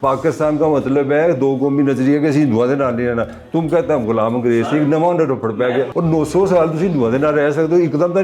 ਪਾਕਿਸਤਾਨ ਦਾ ਮਤਲਬ ਹੈ ਦੋ ਕੌਮੀ ਨਜ਼ਰੀਆ ਕਿ ਅਸੀਂ ਹਿੰਦੂਆਂ ਦੇ ਨਾਲ ਨਹੀਂ ਰਹਿਣਾ। ਤੁਮ ਕਹਤਾ ਹਮ ਗੁਲਾਮ ਅੰਗਰੇਜ਼ ਸੀ, ਨਵਾਂ ਉਹਨਾਂ ਰਫੜ ਪੈ ਗਿਆ। ਔਰ 900 ਸਾਲ ਤੁਸੀਂ ਹਿੰਦੂਆਂ ਦੇ ਨਾਲ ਰਹਿ ਸਕਦੇ ਹੋ, ਇੱਕਦਮ ਤਾਂ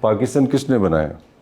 پاکستان کس نے بنایا؟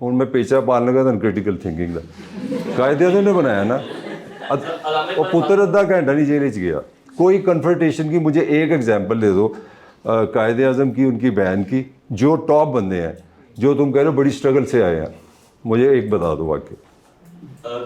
ان میں پیچھا پالنے لگا تھا کریٹیکل تھنکنگ کا قائد اعظم نے بنایا نا، وہ پتر ادھا گھنٹہ نہیں جیل چ گیا۔ کوئی کنفرنٹیشن کی مجھے ایک ایگزامپل دے دو قائد اعظم کی، ان کی بہن کی، جو ٹاپ بندے ہیں جو تم کہہ رہے ہو بڑی اسٹرگل سے آئے ہیں، مجھے ایک بتا دو واقعی۔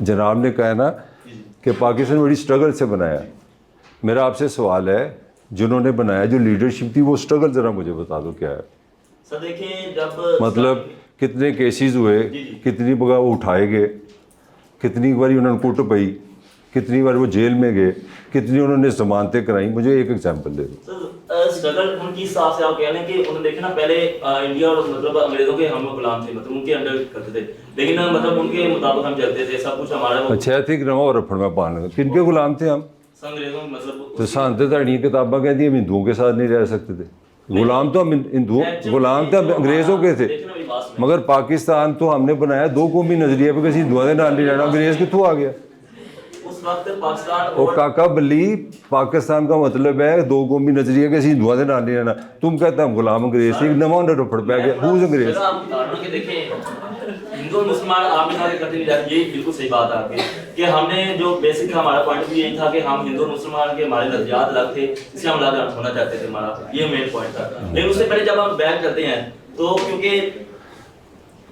جناب نے کہا نا کہ پاکستان بڑی اسٹرگل سے بنایا، میرا آپ سے سوال ہے جنہوں نے بنایا جو لیڈرشپ تھی وہ اسٹرگل ذرا مجھے بتا دو کیا ہے؟ سر دیکھیں جب مطلب کتنے کیسز ہوئے، کتنی بار وہ اٹھائے گئے، کتنی باری انہوں نے کوٹ پئی، کتنی بار وہ جیل میں گئے، کتنی انہوں نے ضمانتیں کرائیں، مجھے ایک ایگزامپل دے دو۔ سر اسٹرگل ان کی حساب سے آپ کہہ رہے ہیں کہ انہوں نے دیکھا نا پہلے انڈیا اور مطلب انگریزوں کے ہم غلام تھے، مطلب ان کے انڈر کرتے تھے، لیکن مطلب ان کے مطابق ہم چلتے تھے، سب کچھ ہمارا وہ اچھا تھی کہ نواں اور رفڑ میں پان لگا، کن کے غلام تھے ہم؟ انگریزوں میں مطلب تو سانتے تھڑی کتابیں کہتی ہیں ہم ہندوؤں کے ساتھ نہیں رہ سکتے تھے، غلام تو ہم ہندو غلام تو ہم انگریزوں کے تھے، مگر پاکستان تو ہم نے بنایا دو قومی نظریے پہ، کسی ہندوؤں کے نام نہیں رہنا، انگریز کتوں آ گیا؟ اس وقت پاکستان وہ کاکا بلی پاکستان کا مطلب ہے دو قومی نظریے کے اسی ہندوؤں کے نام نہیں رہنا، تم کہتے ہیں غلام انگریز تھی، نواں انہیں رفڑ پہ گیا، ہوز انگریز؟ کہ دیکھیں ہندو مسلمان آپ نے کہا کہ کرتے نہیں جاتے، یہ بالکل صحیح بات ہے آپ کی کہ ہم نے جو بیسک ہمارا پوائنٹ بھی یہی تھا کہ ہم ہندو مسلمان کے ہمارے نظریات الگ تھے، اس سے ہم الگ ہونا چاہتے تھے، ہمارا یہ مین پوائنٹ تھا، لیکن اس سے پہلے جب ہم بیک کرتے ہیں تو کیونکہ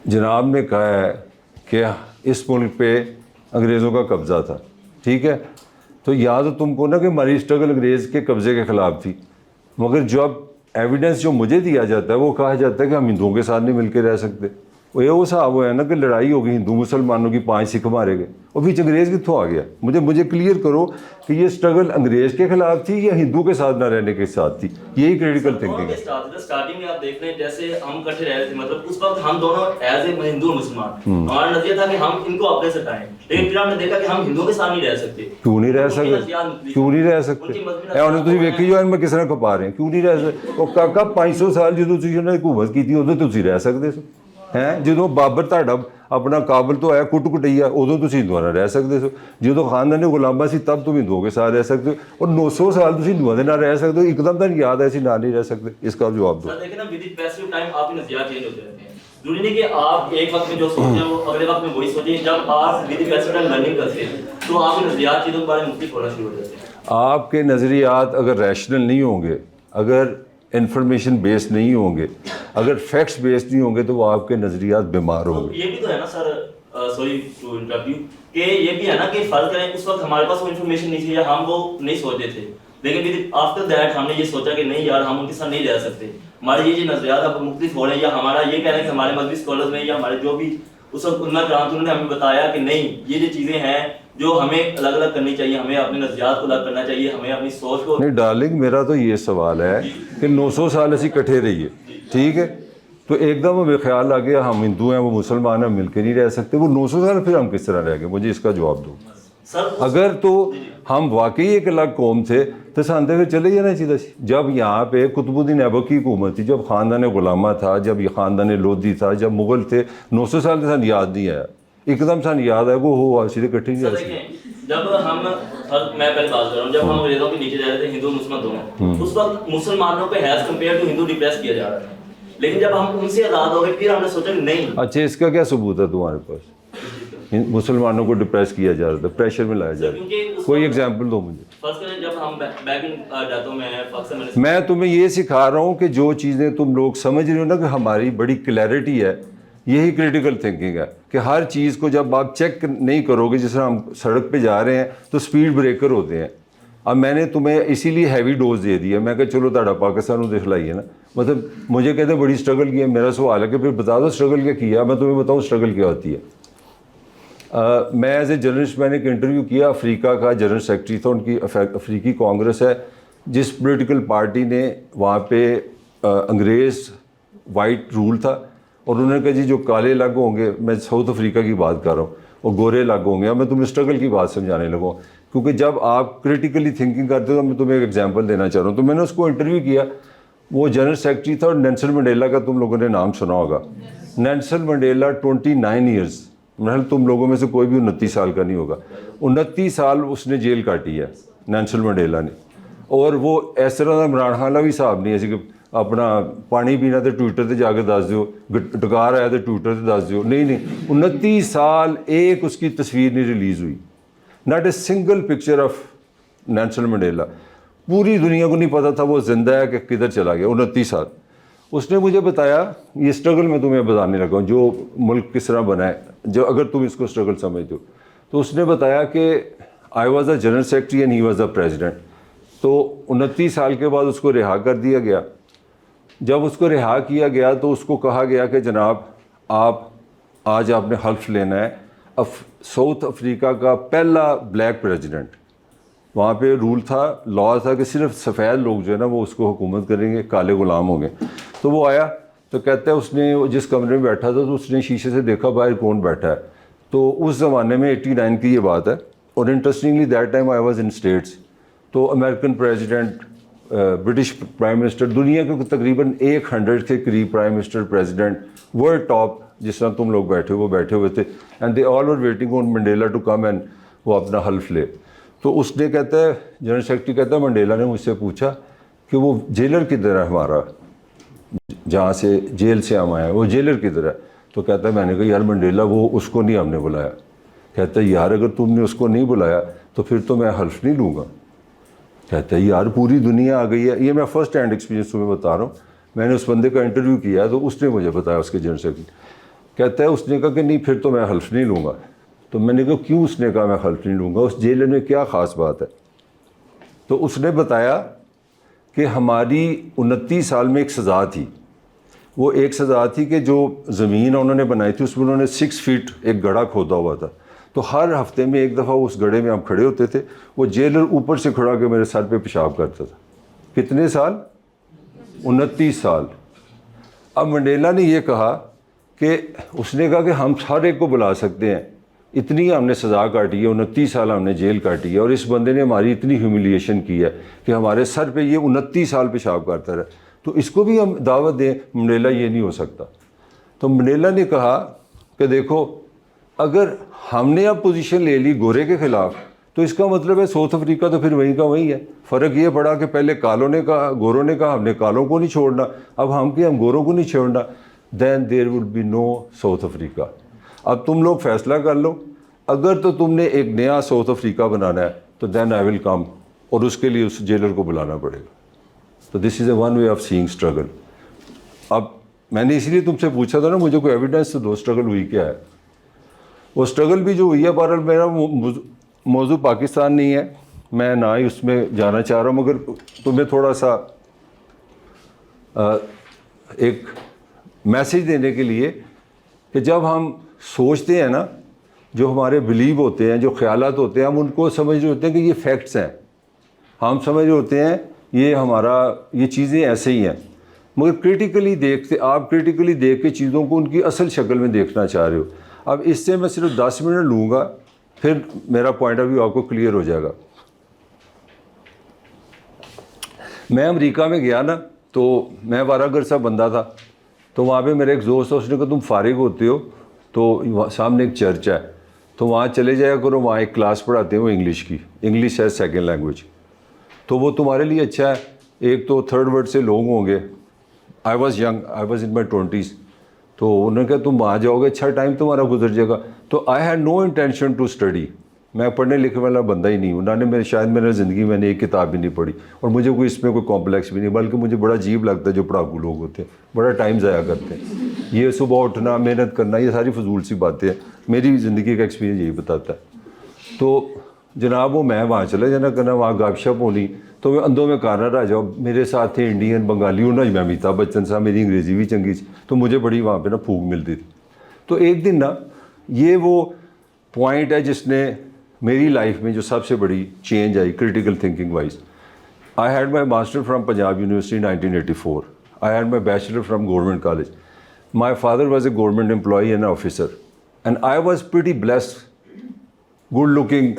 جناب نے کہا ہے کہ اس ملک پہ انگریزوں کا قبضہ تھا، ٹھیک ہے، تو یاد ہو تم کو نا کہ ہماری اسٹرگل انگریز کے قبضے کے خلاف تھی، مگر جب ایویڈنس جو مجھے دیا جاتا ہے وہ کہا جاتا ہے کہ ہم ہندوؤں کے ساتھ نہیں مل کے رہ سکتے، وہ صاحب وہ ہے نا کہ لڑائی ہوگی ہندو مسلمانوں کی، 5 سکھ مارے گئے، اور بیچ انگریز کتوں آ گیا؟ مجھے کلیئر کرو کہ یہ اسٹرگل انگریز کے خلاف تھی یا ہندو کے ساتھ نہ رہنے کے ساتھ تھی، یہی کریٹیکل تھنکنگ ہے۔ اسٹارٹنگ میں آپ دیکھ رہے ہیں جیسے ہم کٹھے رہ رہے تھے، مطلب اس وقت ہم دونوں ایز اے ہندو مسلمان ہمارا نظریہ تھا کہ ہم ان کو اپنے سے ہٹائیں، لیکن پھر ہم نے دیکھا کہ ہم ہندوؤں کے ساتھ نہیں رہ سکتے۔ کیوں نہیں رہ سکتے؟ کیوں نہیں رہ سکتے؟ انہیں تھی ویکھی جو ان میں کس طرح کھپا رہے ہیں، کیوں نہیں رہ سکتے؟ وہ کاکا 500 سال جدو تھی انہوں نے حکومت کی تھی ادو تھی رہ سکتے سو ہیں، جدو بابر تہاڈا اپنا کابل تو آیا کٹ کٹیا ادو تھی ہندوؤں نال رہ سکتے سو، جدو خاندان غلامہ سی تب تم ہندوؤں کے ساتھ رہ سکتے ہو، اور 900 سال تھی ہندوؤں کے نال رہ سکتے ہو، ایک دم تک یاد ایسی نہ نہیں رہ سکتے، اس کا جواب دو۔ دیکھیں نا ود پیسو ٹائم آپ کے نظریات چینج ہوتے رہتے ہیں، ضروری نہیں کہ آپ ایک وقت میں جو سوچیں وہ اگلے وقت میں وہی سوچیں، جب آپ ود پیسو ٹائم لرننگ کرتے ہیں تو آپ کے نظریات چیزوں کے بارے میں مختلف ہونا شروع ہو جاتے ہیں۔ آپ کے نظریات اگر ریشنل نہیں ہوں گے، اگر انفارمیشن بیس نہیں ہوں گے، اگر فیکٹس بیس نہیں ہوں گے تو وہ آپ کے نظریات بیمار ہوں گے۔ یہ بھی تو ہے نا سر، سوری ٹو انٹرپٹ یو، کہ یہ بھی ہے نا کہ فرض کریں اس وقت ہمارے پاس وہ انفارمیشن نہیں تھی یا ہم وہ نہیں سوچتے تھے، لیکن آفٹر دیٹ ہم نے یہ سوچا کہ نہیں یار ہم ان کے ساتھ نہیں رہ سکتے، ہمارے یہ نظریات اب مختلف ہو رہے ہیں، یا ہمارا یہ کہہ رہے ہیں کہ ہمارے مذہبی اسکالرز نے یا ہمارے جو بھی اس وقت علماء کرام انہوں نے ہمیں بتایا کہ نہیں یہ جو چیزیں ہیں جو ہمیں الگ الگ کرنی چاہیے، ہمیں اپنے نظریات کو الگ کرنا چاہیے، ہمیں اپنی سوچ کو۔ نہیں ڈارلنگ میرا تو یہ سوال ہے کہ 900 سال اسی کٹھے رہیے، ٹھیک ہے، تو ایک دم ہمیں خیال آ گیا ہم ہندو ہیں وہ مسلمان ہیں مل کے نہیں رہ سکتے، وہ 900 سال پھر ہم کس طرح رہ گئے؟ مجھے اس کا جواب دو۔ اگر تو ہم واقعی ایک الگ قوم تھے تو سانتے ہوئے چلے جانا چاہیے۔ جب یہاں پہ قطب الدین ایبک کی حکومت تھی، جب خاندان غلامہ تھا، جب یہ خاندان لودھی تھا، جب مغل تھے، 900 سال کے ساتھ یاد نہیں آیا، ایک دم سان یاد آئے وہ ہو سیدھے کٹھے نہیں رہ سکتے۔ جب ہم میں پہلے بات کر رہا ہوں، جب ہم انگریزوں کے نیچے رہ رہے تھے ہندو مسلمان دونوں، اس وقت مسلمانوں پہ as compare to Hindu depress کیا جا رہا تھا، لیکن جب ہم ان سے آزاد ہو گئے پھر ہم نے سوچا کہ نہیں۔ اچھا اس کا کیا ثبوت ہے تمہارے پاس؟ مسلمانوں کو ڈپریس کیا جا رہا تھا، پریشر میں لایا جا رہا تھا، کوئی ایگزامپل دو مجھے۔ فرض کریں جب ہم بیک ان جاتا ہوں میں تمہیں یہ سکھا رہا ہوں کہ جو چیزیں تم لوگ سمجھ رہے ہو نا کہ ہماری بڑی کلیئرٹی ہے، یہی کریٹیکل تھنکنگ ہے کہ ہر چیز کو جب آپ چیک نہیں کرو گے، جس طرح ہم سڑک پہ جا رہے ہیں تو سپیڈ بریکر ہوتے ہیں۔ اب میں نے تمہیں اسی لیے ہیوی ڈوز دے دی ہے، میں کہ چلو تہاڈا پاکستان کو دکھلائیے نا، مطلب مجھے کہتے ہیں بڑی اسٹرگل کی ہے، میرا سوال ہے کہ پھر بتا دو اسٹرگل کیا کیا، میں تمہیں بتاؤں اسٹرگل کیا ہوتی ہے۔ میں ایز اے جرنلسٹ میں نے ایک انٹرویو کیا، افریقہ کا جنرل سیکرٹری تھا، ان کی افریقی کانگریس ہے، جس پولیٹیکل پارٹی نے وہاں پہ انگریز وائٹ رول تھا، اور انہوں نے کہا جی جو کالے الگ ہوں گے، میں ساؤتھ افریقہ کی بات کر رہا ہوں، اور گورے الگ ہوں گے. اب میں تمہیں اسٹرگل کی بات سمجھانے لگا ہوں، کیونکہ جب آپ کریٹیکلی تھنکنگ کرتے ہو تو میں تمہیں ایک ایگزامپل دینا چاہ رہا ہوں. تو میں نے اس کو انٹرویو کیا، وہ جنرل سیکرٹری تھا، اور نیلسن منڈیلا کا تم لوگوں نے نام سنا ہوگا. نیلسن منڈیلا 29 ایئرس، محل تم لوگوں میں سے کوئی بھی 29 سال کا نہیں ہوگا. 29 سال اس نے جیل کاٹی ہے نیلسن منڈیلا نے. اور وہ اس طرح کا عمران خان بھی صاحب نہیں ہے کہ اپنا پانی پینا تو ٹویٹر تے جا کے دس دیو، ڈکار آیا تو ٹویٹر تے دس دیو. نہیں 29 سال ایک اس کی تصویر نہیں ریلیز ہوئی، not a single picture of Nelson Mandela. پوری دنیا کو نہیں پتا تھا وہ زندہ ہے کہ کدھر چلا گیا. 29 سال. اس نے مجھے بتایا، یہ اسٹرگل میں تمہیں بتانے لگا ہوں جو ملک کس طرح بنا ہے، جو اگر تم اس کو اسٹرگل سمجھتے ہو. تو اس نے بتایا کہ I was a general secretary and he was a president. تو 29 سال کے بعد اس کو رہا کر دیا گیا. جب اس کو رہا کیا گیا تو اس کو کہا گیا کہ جناب آپ آج آپ نے حلف لینا ہے. ساؤتھ افریقہ کا پہلا بلیک پریزیڈنٹ. وہاں پہ رول تھا، لا تھا کہ صرف سفید لوگ جو ہے نا وہ اس کو حکومت کریں گے، کالے غلام ہوں گے. تو وہ آیا تو کہتا ہے اس نے جس کمرے میں بیٹھا تھا تو اس نے شیشے سے دیکھا باہر کون بیٹھا ہے. تو اس زمانے میں 89 کی یہ بات ہے. اور interestingly that time I was in States. تو American president, British prime minister, دنیا کے تقریباً 100 کے قریب prime minister, president, world top جس طرح تم لوگ بیٹھے وہ بیٹھے ہوئے تھے. And they all were waiting on Mandela to come and وہ اپنا حلف لے. تو اس نے کہتا ہے، جنرل سیکرٹری کہتا ہے منڈیلا نے مجھ سے پوچھا کہ وہ جیلر کدھر ہے ہمارا، جہاں سے جیل سے ہم آئے، وہ جیلر کدھر ہے. تو کہتا ہے میں نے کہا یار منڈیلا وہ اس کو نہیں ہم نے بلایا. کہتا ہے یار اگر تم نے اس کو نہیں بلایا تو پھر تو میں حلف نہیں لوں گا. کہتا ہے یار پوری دنیا آ گئی ہے. یہ میں فرسٹ ہینڈ ایکسپیرینس تمہیں بتا رہا ہوں. میں نے اس بندے کا انٹرویو کیا تو اس نے مجھے بتایا، اس کے جنرل سیکرٹری. کہتا ہے اس نے کہا کہ نہیں پھر تو میں حلف نہیں لوں گا. تو میں نے کہا کیوں؟ اس نے کہا میں حلف نہیں لوں گا. اس جیل میں کیا خاص بات ہے؟ تو اس نے بتایا کہ ہماری 29 سال میں ایک سزا تھی. وہ ایک سزا تھی کہ جو زمین انہوں نے بنائی تھی اس میں انہوں نے 6 فیٹ ایک گڑھا کھودا ہوا تھا. تو ہر ہفتے میں ایک دفعہ اس گڑھے میں ہم کھڑے ہوتے تھے. وہ جیلر اوپر سے کھڑا کے میرے سر پہ پیشاب کرتا تھا. کتنے سال؟ 29 سال. اب منڈیلا نے یہ کہا کہ اس نے کہا کہ ہم ہر ایک کو بلا سکتے ہیں، اتنی ہم نے سزا کاٹی ہے، 29 سال ہم نے جیل کاٹی ہے، اور اس بندے نے ہماری اتنی ہیوملیشن کی ہے کہ ہمارے سر پہ یہ 29 سال پیشاب کرتا رہا، تو اس کو بھی ہم دعوت دیں. منڈیلا یہ نہیں ہو سکتا. تو منڈیلا نے کہا کہ دیکھو اگر ہم نے اب پوزیشن لے لی گورے کے خلاف تو اس کا مطلب ہے ساؤتھ افریقہ تو پھر وہیں کا وہیں ہے. فرق یہ پڑا کہ پہلے کالوں نے کہا، گوروں نے کہا ہم نے کالوں کو نہیں چھوڑنا، اب ہم کہ ہم گوروں کو نہیں چھوڑنا. Then there will be no South Africa. اب تم لوگ فیصلہ کر لو، اگر تو تم نے ایک نیا ساؤتھ افریقہ بنانا ہے تو دین آئی ول کم، اور اس کے لیے اس جیلر کو بلانا پڑے گا. تو this is a one way of saying struggle. اب میں نے اسی لیے تم سے پوچھا تھا نا مجھے کوئی ایویڈنس تو دو اسٹرگل ہوئی کیا ہے. وہ اسٹرگل بھی جو ہوئی ہے، بہرحال میرا موضوع پاکستان نہیں ہے، میں نہ ہی اس میں جانا چاہ رہا ہوں، مگر تمہیں تھوڑا سا ایک میسیج دینے کے لیے کہ جب ہم سوچتے ہیں نا، جو ہمارے بلیو ہوتے ہیں، جو خیالات ہوتے ہیں، ہم ان کو سمجھ رہے ہوتے ہیں کہ یہ فیکٹس ہیں، ہم سمجھ رہے ہوتے ہیں یہ ہمارا یہ چیزیں ایسے ہی ہیں، مگر کریٹیکلی دیکھتے، آپ کریٹیکلی دیکھ کے چیزوں کو ان کی اصل شکل میں دیکھنا چاہ رہے ہو. اب اس سے میں صرف 10 منٹ لوں گا، پھر میرا پوائنٹ آف ویو آپ کو کلیئر ہو جائے گا. میں امریکہ میں گیا نا تو میں وارا گر سا بندہ تھا. تو وہاں پہ میرا ایک دوست تھا، اس نے کہا تم فارغ ہوتے ہو تو سامنے ایک چرچ ہے تو وہاں چلے جایا کرو، وہاں ایک کلاس پڑھاتے ہیں وہ انگلش کی، انگلش ہے سیکنڈ لینگویج، تو وہ تمہارے لیے اچھا ہے. ایک تو تھرڈ ورڈ سے لوگ ہوں گے. I was young, I was in my 20s. تو انہوں نے کہا تم وہاں جاؤ گے اچھا ٹائم تمہارا گزر جائے گا. تو I had no intention to study. میں پڑھنے لکھنے والا بندہ ہی نہیں ہوں. انہوں نے شاید میرے زندگی میں نے ایک کتاب بھی نہیں پڑھی، اور مجھے کوئی اس میں کوئی کمپلیکس بھی نہیں، بلکہ مجھے بڑا عجیب لگتا ہے جو پڑھاکو لوگ ہوتے ہیں، بڑا ٹائم ضائع کرتے ہیں. یہ صبح اٹھنا، محنت کرنا، یہ ساری فضول سی باتیں ہیں. میری زندگی کا ایکسپیرینس یہی بتاتا ہے. تو جناب وہ میں وہاں چلا جانا کرنا، وہاں گپ شپ ہونی، تو میں اندوں میں کارنر آ جاؤ. میرے ساتھ تھے انڈین، بنگالی، انہوں نے میں امیتابھ بچن صاحب، میری انگریزی بھی چنگی سی، تو مجھے بڑی وہاں پہ نا پھونک ملتی تھی. تو ایک دن نا یہ وہ پوائنٹ ہے جس نے میری لائف میں جو سب سے بڑی change I critical thinking wise. I had my master from Punjab university 1984. I had my bachelor from government college. My father was a government employee and an officer, and I was pretty blessed, good looking,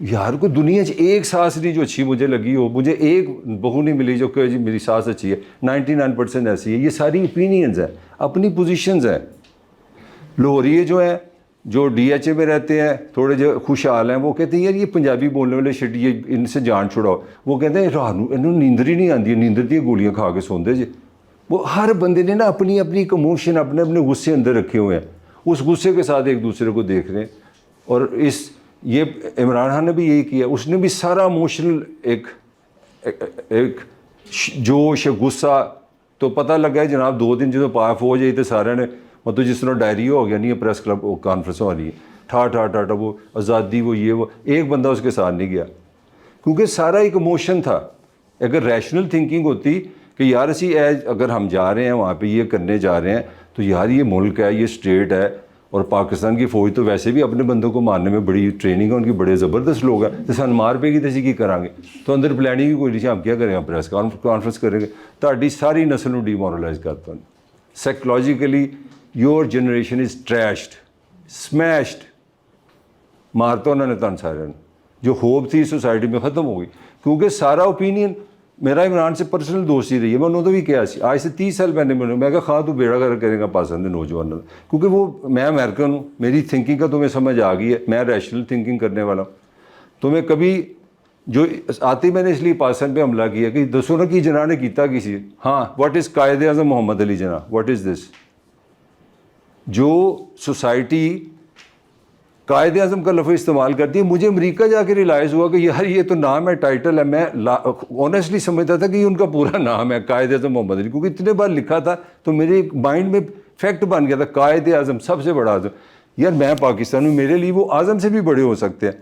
یار کوئی دنیا 'ਚ ایک ساس نہیں جو اچھی مجھے لگی ہو, مجھے ایک بہو نہیں ملی جو کہ جی میری ساس اچھی ہے. 99% ایسی ہے. یہ ساری اوپینینز ہیں, اپنی پوزیشنز ہیں. لاہوریے جو ہیں, جو ڈی ایچ اے میں رہتے ہیں, تھوڑے جو خوشحال ہیں, وہ کہتے ہیں یار یہ پنجابی بولنے والے شٹ یہ ان سے جان چھڑاؤ. وہ کہتے ہیں رات نوں انہوں نیندر ہی نہیں آتی, نیندر دی گولیاں کھا کے سوندے جی. وہ ہر بندے نے نا اپنی اپنی ایک ایموشن اپنے اپنے غصے اندر رکھے ہوئے ہیں, اس غصے کے ساتھ ایک دوسرے کو دیکھ رہے ہیں. اور یہ عمران خان نے بھی یہی کیا, اس نے بھی سارا ایموشنل ایک جوش غصہ تو پتہ لگا ہے جناب 2 دن جو پاک فوج آئی تو سارے نے مطلب جس طرح ڈائری ہو گیا نہیں ہے, پریس کلب کانفرنس ہو رہی ہے, ٹھا وہ آزادی وہ یہ وہ, ایک بندہ اس کے ساتھ نہیں گیا کیونکہ سارا ایک ایموشن تھا. اگر ریشنل تھنکنگ ہوتی کہ یار اسی اگر ہم جا رہے ہیں وہاں پہ یہ کرنے جا رہے ہیں تو یار یہ ملک ہے, یہ اسٹیٹ ہے, اور پاکستان کی فوج تو ویسے بھی اپنے بندوں کو مارنے میں بڑی ٹریننگ ہے, ان کی بڑے زبردست لوگ ہیں, تو سن مار پے گی تو اسی کی کریں گے, تو اندر پلاننگ ہی کوئی نہیں, ہم کیا کریں, ہم پریس کانفرنس کریں گے. تہاڈی ساری نسل نوں ڈیمورلائز کرتا ہوں. Psychologically your generation is trashed, smashed. مارتا انہوں نے تن سارے جو ہوپ تھی سوسائٹی میں ختم ہو گئی, کیونکہ سارا اوپینین میرا عمران سے پرسنل دوستی رہی ہے. میں انہوں نے بھی کیا سی آج سے 30 سال پہلے میں کہا خواہ تو بیڑا گر کرے گا پاکستان کے نوجوانوں, کیونکہ وہ میں امریکن ہوں, میری تھنکنگ کا تمہیں سمجھ آ گئی ہے, میں ریشنل تھنکنگ کرنے والا ہوں. تمہیں کبھی جو آتی میں نے اس لیے پاکستان پہ حملہ کیا کہ دسو نا کہ جناح نے کیتا کسی, ہاں what is Quaid Azam Muhammad Ali Jinnah, what is دس. جو سوسائٹی قائد اعظم کا لفظ استعمال کرتی ہے, مجھے امریکہ جا کے ریلائز ہوا کہ یار یہ تو نام ہے, ٹائٹل ہے. میں آنیسٹلی سمجھتا تھا کہ یہ ان کا پورا نام ہے قائد اعظم محمد علی, کیونکہ اتنے بار لکھا تھا تو میرے مائنڈ میں فیکٹ بن گیا تھا قائد اعظم سب سے بڑا اعظم. یار میں پاکستان میں, میرے لیے وہ اعظم سے بھی بڑے ہو سکتے ہیں,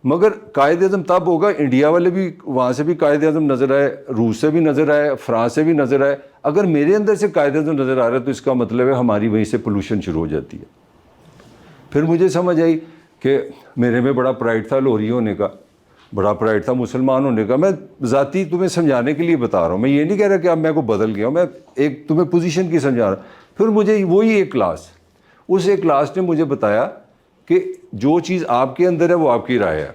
مگر قائد اعظم تب ہوگا انڈیا والے بھی وہاں سے بھی قائد اعظم نظر آئے, روس سے بھی نظر آئے, فرانس سے بھی نظر آئے. اگر میرے اندر سے قائد اعظم نظر آ رہا ہے تو اس کا مطلب ہے ہماری وہیں سے پولوشن شروع ہو جاتی ہے. پھر مجھے سمجھ آئی کہ میرے میں بڑا پرائڈ تھا لوہری ہونے کا, بڑا پرائڈ تھا مسلمان ہونے کا. میں ذاتی تمہیں سمجھانے کے لیے بتا رہا ہوں, میں یہ نہیں کہہ رہا کہ اب میں کو بدل گیا ہوں, میں ایک تمہیں پوزیشن کی سمجھا رہا ہوں. پھر مجھے وہی ایک کلاس, اس ایک کلاس نے مجھے بتایا کہ جو چیز آپ کے اندر ہے وہ آپ کی رائے ہے,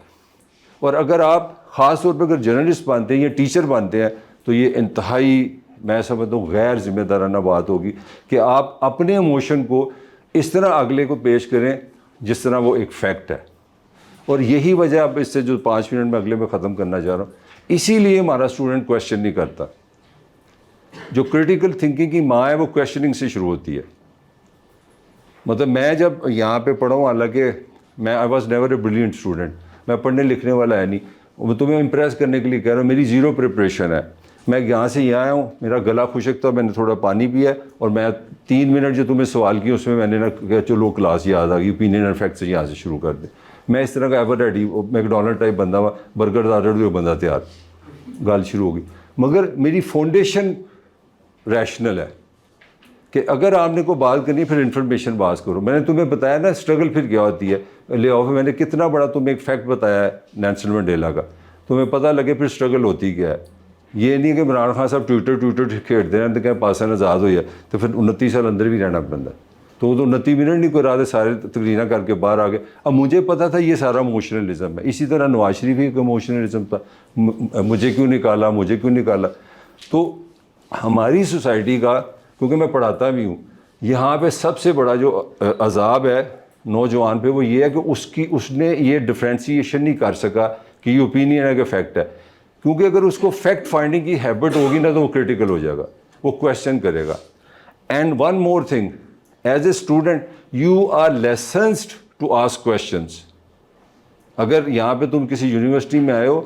اور اگر آپ خاص طور پہ اگر جرنلسٹ بنتے ہیں یا ٹیچر بنتے ہیں تو یہ انتہائی میں سمجھتا ہوں غیر ذمہ دارانہ بات ہوگی کہ آپ اپنے ایموشن کو اس طرح اگلے کو پیش کریں جس طرح وہ ایک فیکٹ ہے. اور یہی وجہ اب اس سے جو 5 منٹ میں اگلے میں ختم کرنا چاہ رہا ہوں, اسی لیے ہمارا اسٹوڈنٹ کویشچن نہیں کرتا. جو کریٹیکل تھنکنگ کی ماں ہے وہ کویشچننگ سے شروع ہوتی ہے. مطلب میں جب یہاں پہ پڑھا ہوں, حالانکہ میں I was never a brilliant student, میں پڑھنے لکھنے والا ہے نہیں, میں تمہیں امپریس کرنے کے لیے کہہ رہا ہوں, میری 0 پریپریشن ہے. میں یہاں سے یہاں آیا ہوں, میرا گلا خشک تھا, میں نے تھوڑا پانی پیا, اور میں 3 منٹ جو تمہیں سوال کیا اس میں نے نا کہا چلو کلاس یاد آ گئی, اوپینین اینڈ فیکٹ سے یہاں سے شروع کر دیں. میں اس طرح کا ایور ریڈی میکڈونلڈ ٹائپ بندہ ہوا, برگر آرڈر ہوئے بندہ تیار, گال شروع ہو گئی. مگر میری فاؤنڈیشن ریشنل ہے کہ اگر آپ نے کو بات کرنی پھر انفارمیشن باز کرو. میں نے تمہیں بتایا نا اسٹرگل پھر کیا ہوتی ہے, لے آف میں نے کتنا بڑا تمہیں ایک فیکٹ بتایا ہے نیلسن منڈیلا کا, تمہیں پتہ لگے پھر اسٹرگل ہوتی کیا ہے. یہ نہیں کہ عمران خان صاحب ٹویٹر کھیڑتے ہیں تو کہ پاکستان آزاد ہوئی ہے تو پھر 29 سال اندر بھی رہنا بندہ, تو وہ تو 29 منٹ نہیں کوئی رہا تھے, سارے تقریریں کر کے باہر آ گئے. اب مجھے پتا تھا یہ سارا ایموشنلزم ہے. اسی طرح نواز شریف بھی ایک ایموشنلزم تھا, مجھے کیوں نکالا. تو ہماری سوسائٹی کا, کیونکہ میں پڑھاتا بھی ہوں, یہاں پہ سب سے بڑا جو عذاب ہے نوجوان پہ وہ یہ ہے کہ اس نے یہ ڈفرینسیشن نہیں کر سکا کہ یہ اوپینین ہے کہ فیکٹ ہے. کیونکہ اگر اس کو فیکٹ فائنڈنگ کی ہیبٹ ہوگی نا تو وہ کریٹیکل ہو جائے گا, وہ کویشچن کرے گا. And one more thing, as a student you are licensed to ask questions. اگر یہاں پہ تم کسی یونیورسٹی میں آئے ہو,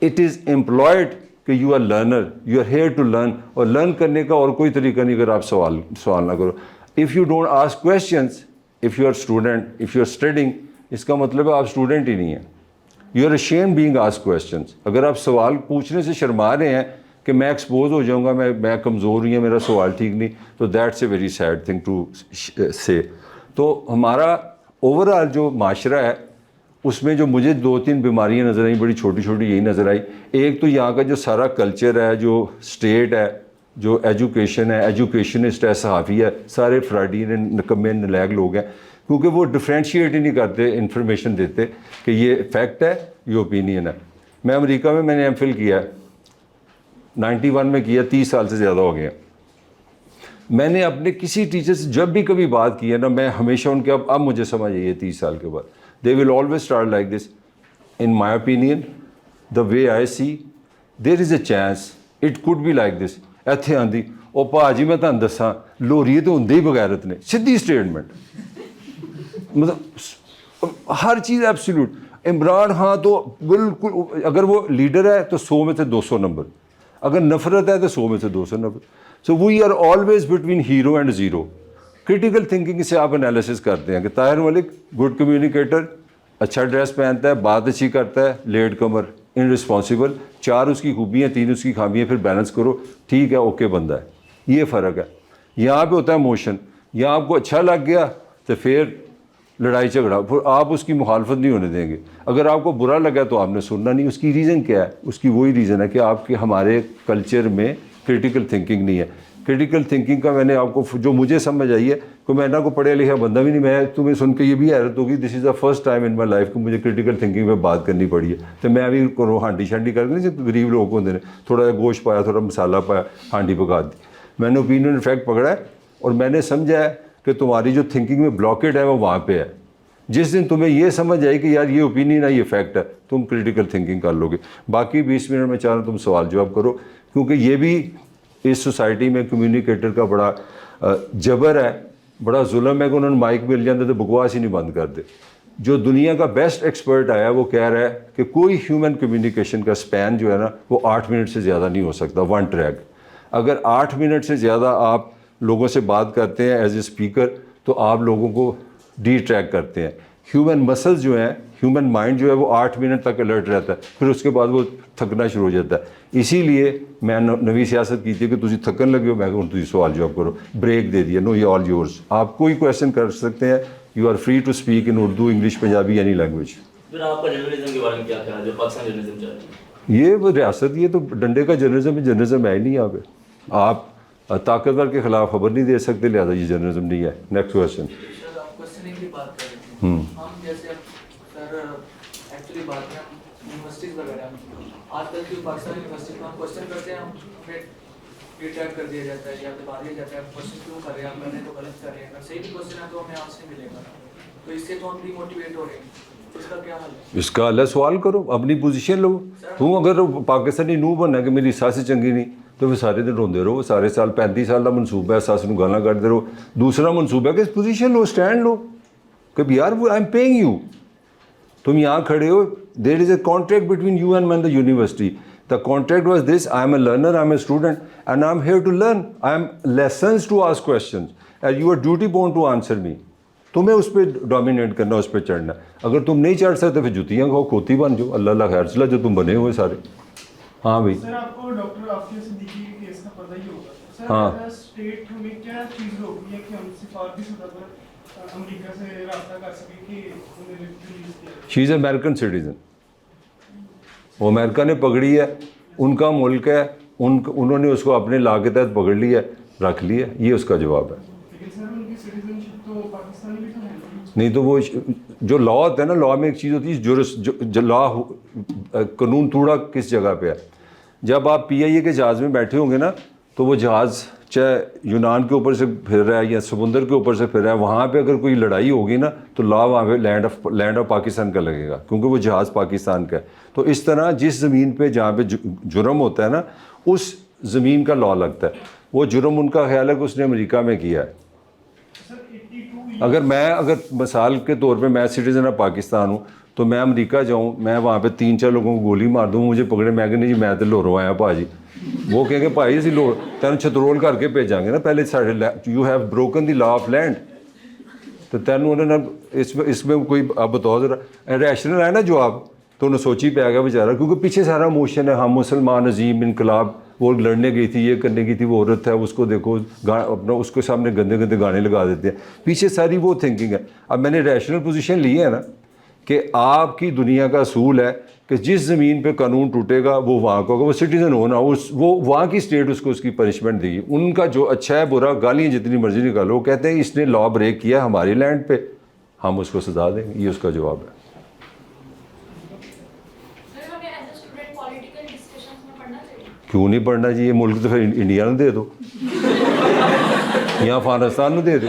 اٹ از امپلائڈ کہ you are learner, you are here to learn, اور لرن کرنے کا اور کوئی طریقہ نہیں اگر آپ سوال نہ کرو. If you don't ask questions, if you are student, if you are studying, اس کا مطلب ہے آپ اسٹوڈنٹ ہی نہیں ہیں. You are ashamed being asked questions. اگر آپ سوال پوچھنے سے شرما رہے ہیں کہ میں ایکسپوز ہو جاؤں گا, میں کمزور ہوں, میرا سوال ٹھیک نہیں, تو that's a very sad thing to say. تو ہمارا اوور آل جو معاشرہ ہے اس میں جو مجھے 2-3 بیماریاں نظر آئیں, بڑی چھوٹی یہی نظر آئی. ایک تو یہاں کا جو سارا کلچر ہے, جو اسٹیٹ ہے, جو ایجوکیشن ہے, ایجوکیشنسٹ ہے, صحافی ہے, سارے فراڈی نکمے نلائق لوگ ہیں. کیونکہ وہ ڈفرینشیٹ ہی نہیں کرتے، انفارمیشن دیتے کہ یہ فیکٹ ہے، یہ اوپینین ہے. میں امریکہ میں نے ایم فل کیا 91 میں کیا، 30 سال سے زیادہ ہو گیا. میں نے اپنے کسی ٹیچر سے جب بھی کبھی بات کی ہے نا، میں ہمیشہ ان کے اب مجھے سمجھ آئی ہے 30 سال کے بعد، they will always start like this. In my opinion the way I see there is a chance it could be like this. ਇੱਥੇ ਆਂਦੀ ਉਹ ਭਾਜੀ ਮੈਂ ਤੁਹਾਨੂੰ ਦੱਸਾਂ ਲੋਰੀਏ تو ਹੁੰਦੇ ਹੀ ਬਗੈਰਤ ਨੇ, ਸਿੱਧੀ ਸਟੇਟਮੈਂਟ. مطلب ہر چیز ایبسلیوٹ. عمران ہاں تو بالکل، اگر وہ لیڈر ہے تو 100 میں سے 200 نمبر، اگر نفرت ہے تو 100 میں سے 200 نمبر. So we are always between hero and zero. Critical thinking سے آپ انالیسس کرتے ہیں کہ طاہر ملک گڈ کمیونیکیٹر، اچھا ڈریس پہنتا ہے، بات اچھی کرتا ہے، لیٹ کمر، ان رسپانسیبل، 4 اس کی خوبیاں 3 اس کی خامیاں، پھر بیلنس کرو، ٹھیک ہے اوکے بندہ ہے. یہ فرق ہے. یہاں پہ ہوتا ہے موشن. یہاں آپ کو اچھا لگ گیا تو پھر لڑائی جھگڑا، پھر آپ اس کی مخالفت نہیں ہونے دیں گے. اگر آپ کو برا لگا تو آپ نے سننا نہیں. اس کی ریزن کیا ہے؟ اس کی وہی ریزن ہے کہ آپ کے ہمارے کلچر میں کریٹیکل تھنکنگ نہیں ہے. کریٹیکل تھنکنگ کا میں نے آپ کو جو مجھے سمجھ آئی ہے کہ میں نہ کو پڑھا لکھا بندہ بھی نہیں. میں تمہیں سن کے یہ بھی حیرت ہوگی، this is the first time in my life کہ مجھے کریٹیکل تھنکنگ پہ بات کرنی پڑی ہے. تو میں بھی ہانڈی شانڈی کر کے نہیں، غریب لوگ ہوتے ہیں، تھوڑا سا گوشت پایا، تھوڑا مسالہ پایا، ہانڈی پکا دی. میں نے اوپینین افیکٹ پکڑا ہے اور میں نے سمجھا ہے کہ تمہاری جو تھنکنگ میں بلاکیڈ ہے وہ وہاں پہ ہے. جس دن تمہیں یہ سمجھ آئی کہ یار یہ اوپینین ہے، یہ فیکٹ ہے، تم کریٹیکل تھنکنگ کر لو گے. باقی 20 منٹ میں چاہ رہا ہوں تم سوال جواب کرو، کیونکہ یہ بھی اس سوسائٹی میں کمیونیکیٹر کا بڑا جبر ہے، بڑا ظلم ہے کہ انہوں نے مائک مل جاتے تو بکواس ہی نہیں بند کرتے. جو دنیا کا بیسٹ ایکسپرٹ آیا وہ کہہ رہا ہے کہ کوئی ہیومن کمیونیکیشن کا سپین جو ہے نا وہ 8 منٹ سے زیادہ نہیں ہو سکتا، 1 ٹریک. اگر 8 منٹ سے زیادہ آپ لوگوں سے بات کرتے ہیں ایز اے اسپیکر تو آپ لوگوں کو ڈی ٹریک کرتے ہیں. ہیومن مسلز جو ہیں، ہیومن مائنڈ جو ہے وہ 8 منٹ تک الرٹ رہتا ہے، پھر اس کے بعد وہ تھکنا شروع ہو جاتا ہے. اسی لیے میں نوی سیاست کی تھی کہ تجھے تھکن لگے ہو، میں کہوں تجھے سوال جواب کرو، بریک دے دیا، نو یہ آل یورس. آپ کوئی کویشچن کر سکتے ہیں، you are free to speak in Urdu, English, Punjabi, any language. پھر آپ کا جرنلزم کے بارے میں کیا خیال ہے جو پاکستان جرنلزم چاہ رہی ہے؟ یہ وہ ریاست، یہ تو ڈنڈے کا جرنلزم ہے، جرنلزم ہے ہی نہیں. یہاں پہ آپ طاقتور کے خلاف خبر نہیں دے سکتے، لہٰذا یہ جرنلزم نہیں ہے. Next question. سر آپ کوشچننگ کی بات کر رہے تھے، ہم جیسے سر ایکچولی بات ہے یونیورسٹیز وغیرہ، آج کل کی پاکستان یونیورسٹی میں ہم کوشچن کرتے ہیں، ہمیں ری ٹیگ کر دیا جاتا ہے یا پھر بات دیا جاتا ہے کوشچن کیوں کر رہے ہیں آپ، میں نے تو غلط کر رہے ہیں، اگر صحیح بھی کوشچن ہے تو ہمیں آنسر ملے گا، تو اس سے تو ہم ڈی موٹیویٹ ہو رہے ہیں. اس کا کیا حل ہے؟ اس کا اللہ سوال کرو، اپنی پوزیشن لو. تم اگر پاکستانی نو بننا کہ میری ساس چنگی نہیں تو پھر سارے دن روندے رہو. سارے سال 35 سال کا منصوبہ ہے، ساس نو گالاں کٹتے رہو. دوسرا منصوبہ ہے کہ پوزیشن لو، اسٹینڈ لو کہ یار آئی ایم پیئنگ یو. تم یہاں کھڑے ہو، there is a contract between you and me the university. The contract was this, I am a learner, I am a student and I am here to learn. I am licence to ask questions and you are duty bound to answer me. تمہیں اس پہ dominate کرنا، اس پہ چڑھنا. اگر تم نہیں چڑھ سکتے پھر جوتیاں کھاؤ، کھوتی بن جاؤ. اللہ اللہ خیر چلا جو تم بنے ہوئے سارے. ہاں بھائی. سر آپ کو ڈاکٹر عافیہ صدیقی کے کیس کا پتہ ہی ہوگا. سر ہاں. اسٹیٹ ہمیں کیا چیز ہوگی ہے کہ ہم سفارتی سطح پر امریکہ سے رابطہ کر سکیں کہ انہیں ریلیز کیا جائے؟ شی از امیرکن سٹیزن. وہ امریکہ نے پکڑی ہے، ان کا ملک ہے، انہوں نے اس کو اپنے لا کے تحت پکڑ لیا ہے، رکھ لیا. یہ اس کا جواب ہے. لیکن سر ان کی سٹیزن شپ تو پاکستانی بھی تو ہے نہیں تو وہ جو لا ہوتا ہے نا، لا میں ایک چیز ہوتی ہے جو لا قانون توڑا کس جگہ پہ ہے. جب آپ پی آئی اے کے جہاز میں بیٹھے ہوں گے نا تو وہ جہاز چاہے یونان کے اوپر سے پھر رہا ہے یا سمندر کے اوپر سے پھر رہا ہے، وہاں پہ اگر کوئی لڑائی ہوگی نا تو لا وہاں پہ لینڈ آف پاکستان کا لگے گا، کیونکہ وہ جہاز پاکستان کا ہے. تو اس طرح جس زمین پہ جہاں پہ جرم ہوتا ہے نا اس زمین کا لا لگتا ہے. وہ جرم ان کا خیال ہے کہ اس نے امریکہ میں کیا ہے. اگر مثال کے طور پہ میں سٹیزن آف پاکستان ہوں تو میں امریکہ جاؤں، میں وہاں پہ 3-4 لوگوں کو گولی مار دوں، مجھے پکڑے، میں کہنے جی میں تو لوروں آیا بھاجی. وہ کہیں گے بھائی اسی لوڑ تینوں چھترول کر کے بھیجاں گے نا، پہلے ساڈے you have broken the law of land. تو تینوں انہوں نے اس میں کوئی آپ بتاؤ ذرا ریشنل ہے نا جواب. تو انہیں سوچی پہ آ گیا بیچارہ، کیونکہ پیچھے سارا موشن ہے. ہم مسلمان عظیم انقلاب، وہ لڑنے گئی تھی، یہ کرنے کی تھی، وہ عورت ہے، اس کو دیکھو اپنا اس کے سامنے گندے گندے گانے لگا دیتے ہیں. پیچھے ساری وہ تھنکنگ ہے. اب میں نے ریشنل پوزیشن لی ہے نا کہ آپ کی دنیا کا اصول ہے کہ جس زمین پہ قانون ٹوٹے گا وہ وہاں کو ہوگا، وہ سٹیزن ہونا، وہ وہاں کی اسٹیٹ اس کو اس کی پنشمنٹ دے گی. ان کا جو اچھا ہے برا، گالیاں جتنی مرضی نکالو، وہ کہتے ہیں اس نے لا بریک کیا ہماری لینڈ پہ. ہم اس کو سزا دیں گے. یہ اس کا جواب ہے. کیوں نہیں پڑھنا چاہیے؟ ملک تو پھر انڈیا نے دے دو یا افغانستان میں دے دو.